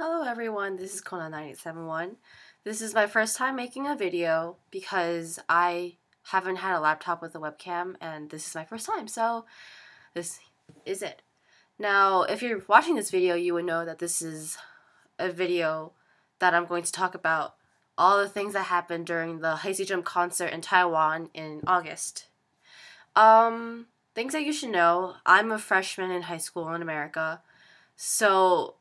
Hello everyone, this is Kona9871. This is my first time making a video because I haven't had a laptop with a webcam and this is my first time, so this is it. Now, if you're watching this video, you would know that this is a video that I'm going to talk about all the things that happened during the Hazy Jump concert in Taiwan in August. Things that you should know. I'm a freshman in high school in America, so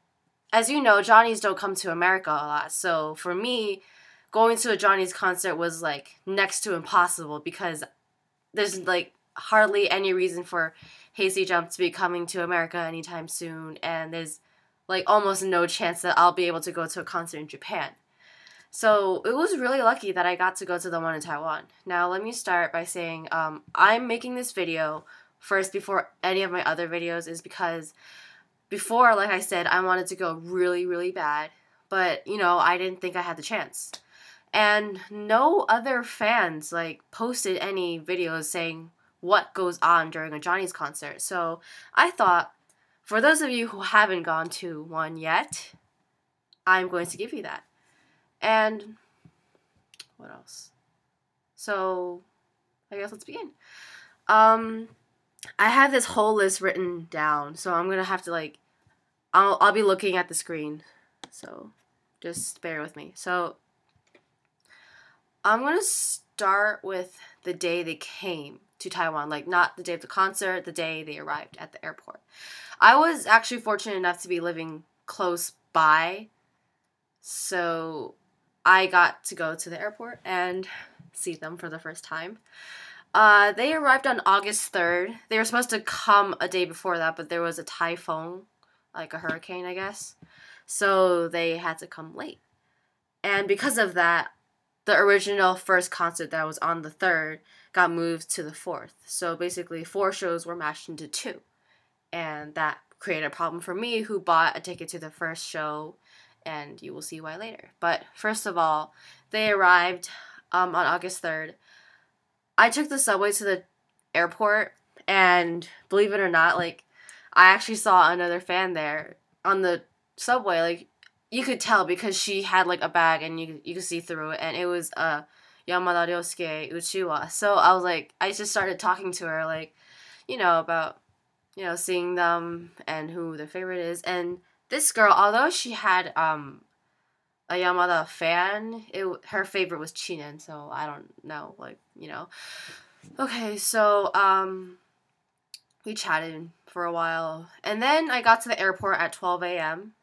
as you know, Johnnies don't come to America a lot. So for me, going to a Johnnies concert was like next to impossible because there's like hardly any reason for Hazy Jump to be coming to America anytime soon, and there's like almost no chance that I'll be able to go to a concert in Japan. So it was really lucky that I got to go to the one in Taiwan. Now let me start by saying I'm making this video first before any of my other videos is because before, like I said, I wanted to go really, really bad, but, you know, I didn't think I had the chance. And no other fans, like, posted any videos saying what goes on during a Johnny's concert. So I thought, for those of you who haven't gone to one yet, I'm going to give you that. And what else? So I guess let's begin. I have this whole list written down, so I'm gonna have to like, I'll be looking at the screen, so just bear with me. So I'm gonna start with the day they came to Taiwan, like not the day of the concert, the day they arrived at the airport. I was actually fortunate enough to be living close by, so I got to go to the airport and see them for the first time. They arrived on August 3rd. They were supposed to come a day before that, but there was a typhoon, like a hurricane, I guess. So they had to come late. And because of that, the original first concert that was on the 3rd got moved to the 4th. So basically 4 shows were mashed into 2. And that created a problem for me, who bought a ticket to the first show, and you will see why later. But first of all, they arrived on August 3rd. I took the subway to the airport, and believe it or not, like, I actually saw another fan there on the subway. Like, you could tell because she had, like, a bag, and you could see through it, and it was Yamada Ryosuke Uchiwa. So I was like, I just started talking to her, like, you know, about, you know, seeing them and who their favorite is. And this girl, although she had a Yamada fan, her favorite was Chinen, so I don't know, like, you know. Okay, so, we chatted for a while, and then I got to the airport at 12 a.m.,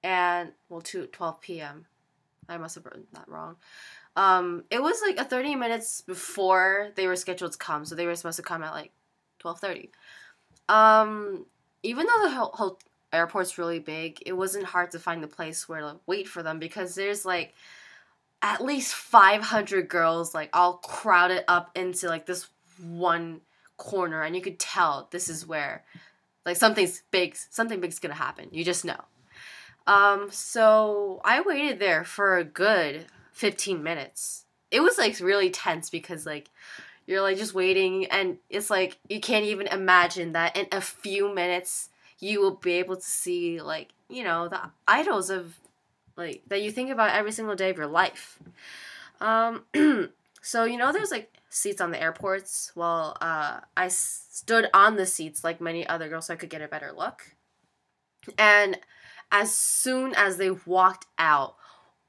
and, well, 12 p.m., I must have written that wrong. It was, like, 30 minutes before they were scheduled to come, so they were supposed to come at, like, 12:30. Even though the whole airport's really big, it wasn't hard to find the place where to wait for them because there's like at least 500 girls like all crowded up into like this one corner, and you could tell this is where like something big's gonna happen. You just know. So I waited there for a good 15 minutes. It was like really tense because like you're like just waiting, and it's like you can't even imagine that in a few minutes you will be able to see, like, you know, the idols of, like, that you think about every single day of your life. So, you know, there's, like, seats on the airports. Well, I stood on the seats like many other girls so I could get a better look. And as soon as they walked out,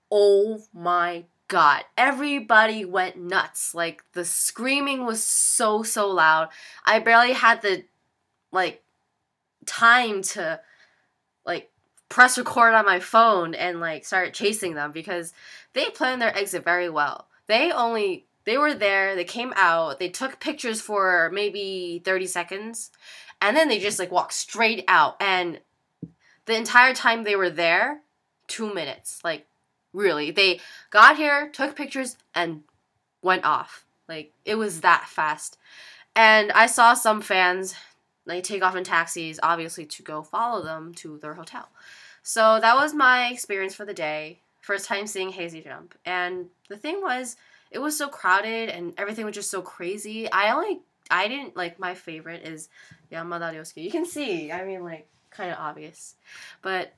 oh my God, everybody went nuts. Like, the screaming was so loud. I barely had the, like, time to like press record on my phone and like start chasing them because they planned their exit very well. They were there, they came out, they took pictures for maybe 30 seconds, and then they just like walked straight out, and the entire time they were there, 2 minutes. Like, really, they got here, took pictures, and went off. Like, it was that fast. And I saw some fans like take off in taxis, obviously, to go follow them to their hotel. So that was my experience for the day. First time seeing Hazy Jump. And the thing was, it was so crowded and everything was just so crazy. I didn't, like, my favorite is Yamada Ryosuke. You can see, I mean, like, kind of obvious. But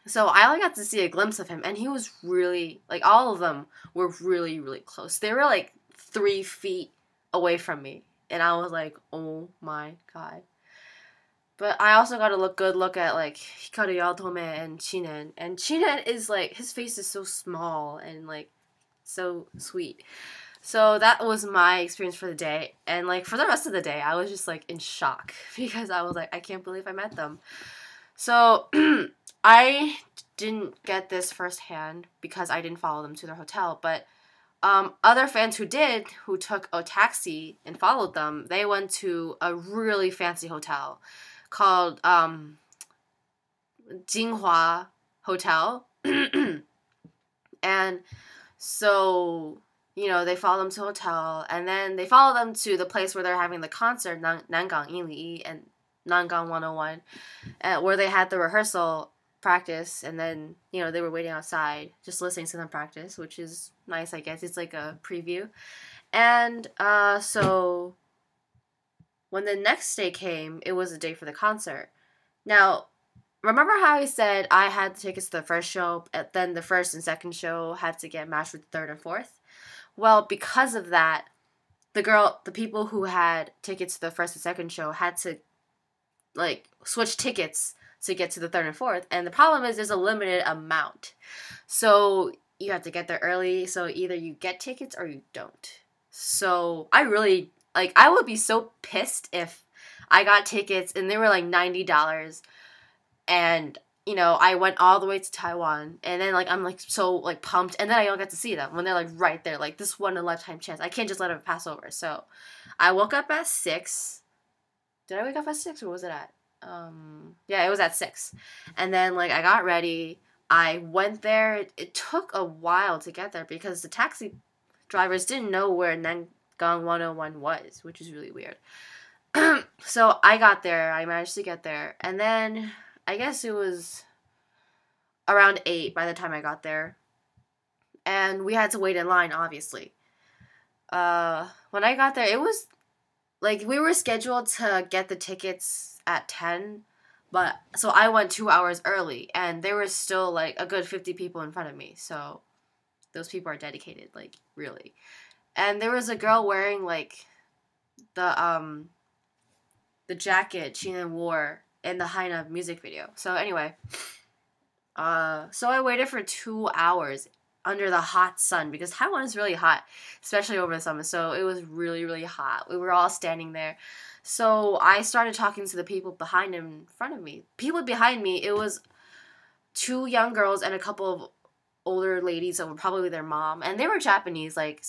So I only got to see a glimpse of him, and he was really, like, all of them were really, really close. They were, like, 3 feet away from me, and I was like, oh my god. But I also got a good look at, like, Hikaru Yatome and Chinen. And Chinen is, like, his face is so small and, like, so sweet. So that was my experience for the day. And, like, for the rest of the day, I was just, like, in shock. Because I was like, I can't believe I met them. So, I didn't get this firsthand because I didn't follow them to their hotel. But other fans who did, who took a taxi and followed them, they went to a really fancy hotel called Jinghua Hotel. And so, you know, they follow them to a hotel, and then they follow them to the place where they're having the concert, Nangang Yinli and Nangang 101, where they had the rehearsal practice, and then, you know, they were waiting outside just listening to them practice, which is nice, I guess. It's like a preview. And so when the next day came, it was the day for the concert. Now, remember how I said I had the tickets to the first show, and then the first and second show had to get matched with the third and fourth? Well, because of that, the people who had tickets to the first and second show had to, like, switch tickets to get to the third and fourth. And the problem is there's a limited amount. So you have to get there early. So either you get tickets or you don't. So I really, like, I would be so pissed if I got tickets and they were like $90. And, you know, I went all the way to Taiwan, and then, like, I'm, like, so, like, pumped, and then I don't get to see them when they're, like, right there, like, this one in a lifetime chance. I can't just let it pass over. So I woke up at 6. Did I wake up at 6, or was it at, yeah, it was at 6. And then, like, I got ready. I went there. It took a while to get there because the taxi drivers didn't know where Nangang 101 was, which is really weird. So I got there. I managed to get there, and then I guess it was around 8 by the time I got there. And we had to wait in line, obviously. When I got there, it was, like, we were scheduled to get the tickets at 10. But, so I went 2 hours early. And there was still, like, a good 50 people in front of me. So those people are dedicated, like, really. And there was a girl wearing, like, the jacket Sheena wore in the Haina music video. So anyway, so I waited for 2 hours under the hot sun because Taiwan is really hot, especially over the summer. So it was really, really hot. We were all standing there. So I started talking to the people behind and in front of me. People behind me, it was 2 young girls and a couple of older ladies that were probably their mom. And they were Japanese, like,